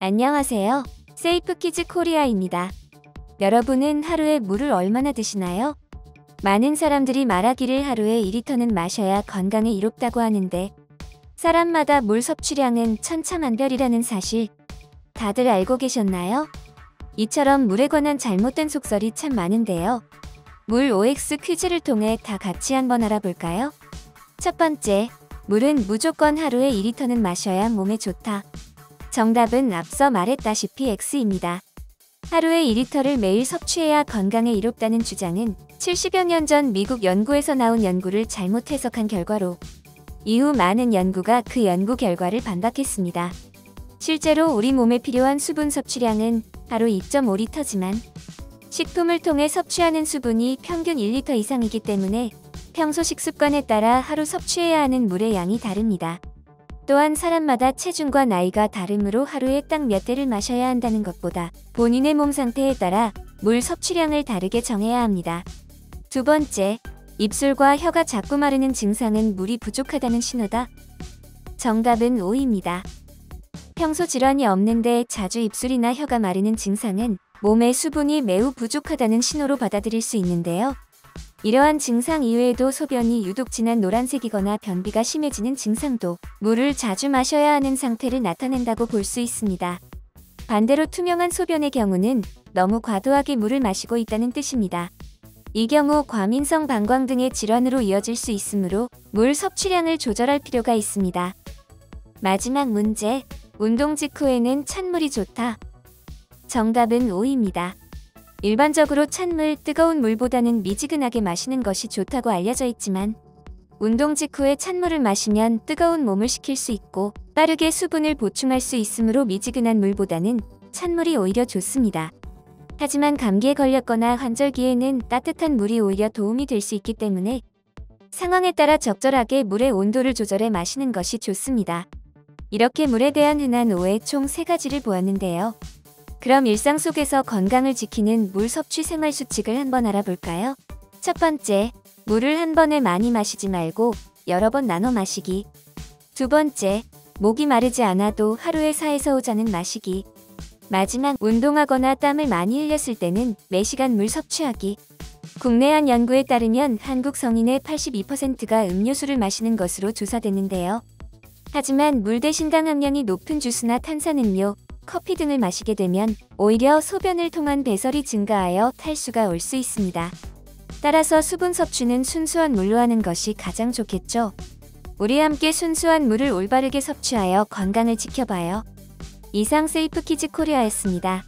안녕하세요. 세이프키즈 코리아입니다. 여러분은 하루에 물을 얼마나 드시나요? 많은 사람들이 말하기를 하루에 2리터는 마셔야 건강에 이롭다고 하는데 사람마다 물 섭취량은 천차만별이라는 사실 다들 알고 계셨나요? 이처럼 물에 관한 잘못된 속설이 참 많은데요. 물 OX 퀴즈를 통해 다 같이 한번 알아볼까요? 첫 번째, 물은 무조건 하루에 2리터는 마셔야 몸에 좋다. 정답은 앞서 말했다시피 X입니다. 하루에 2리터를 매일 섭취해야 건강에 이롭다는 주장은 70여 년 전 미국 연구에서 나온 연구를 잘못 해석한 결과로 이후 많은 연구가 그 연구 결과를 반박했습니다. 실제로 우리 몸에 필요한 수분 섭취량은 하루 2.5리터지만 식품을 통해 섭취하는 수분이 평균 1리터 이상이기 때문에 평소 식습관에 따라 하루 섭취해야 하는 물의 양이 다릅니다. 또한 사람마다 체중과 나이가 다르므로 하루에 딱 몇 대를 마셔야 한다는 것보다 본인의 몸 상태에 따라 물 섭취량을 다르게 정해야 합니다. 두 번째, 입술과 혀가 자꾸 마르는 증상은 물이 부족하다는 신호다. 정답은 O입니다. 평소 질환이 없는데 자주 입술이나 혀가 마르는 증상은 몸에 수분이 매우 부족하다는 신호로 받아들일 수 있는데요. 이러한 증상 이외에도 소변이 유독 진한 노란색이거나 변비가 심해지는 증상도 물을 자주 마셔야 하는 상태를 나타낸다고 볼 수 있습니다. 반대로 투명한 소변의 경우는 너무 과도하게 물을 마시고 있다는 뜻입니다. 이 경우 과민성 방광 등의 질환으로 이어질 수 있으므로 물 섭취량을 조절할 필요가 있습니다. 마지막 문제, 운동 직후에는 찬물이 좋다. 정답은 O입니다. 일반적으로 찬물, 뜨거운 물보다는 미지근하게 마시는 것이 좋다고 알려져 있지만 운동 직후에 찬물을 마시면 뜨거운 몸을 식힐 수 있고 빠르게 수분을 보충할 수 있으므로 미지근한 물보다는 찬물이 오히려 좋습니다. 하지만 감기에 걸렸거나 환절기에는 따뜻한 물이 오히려 도움이 될 수 있기 때문에 상황에 따라 적절하게 물의 온도를 조절해 마시는 것이 좋습니다. 이렇게 물에 대한 흔한 오해 총 3가지를 보았는데요. 그럼 일상 속에서 건강을 지키는 물 섭취 생활 수칙을 한번 알아볼까요? 첫 번째, 물을 한 번에 많이 마시지 말고 여러 번 나눠 마시기. 두 번째, 목이 마르지 않아도 하루에 4에서 5잔은 마시기. 마지막, 운동하거나 땀을 많이 흘렸을 때는 매시간 물 섭취하기. 국내 한 연구에 따르면 한국 성인의 82%가 음료수를 마시는 것으로 조사됐는데요. 하지만 물 대신 당 함량이 높은 주스나 탄산음료, 커피 등을 마시게 되면 오히려 소변을 통한 배설이 증가하여 탈수가 올 수 있습니다. 따라서 수분 섭취는 순수한 물로 하는 것이 가장 좋겠죠. 우리 함께 순수한 물을 올바르게 섭취하여 건강을 지켜봐요. 이상 세이프키즈 코리아였습니다.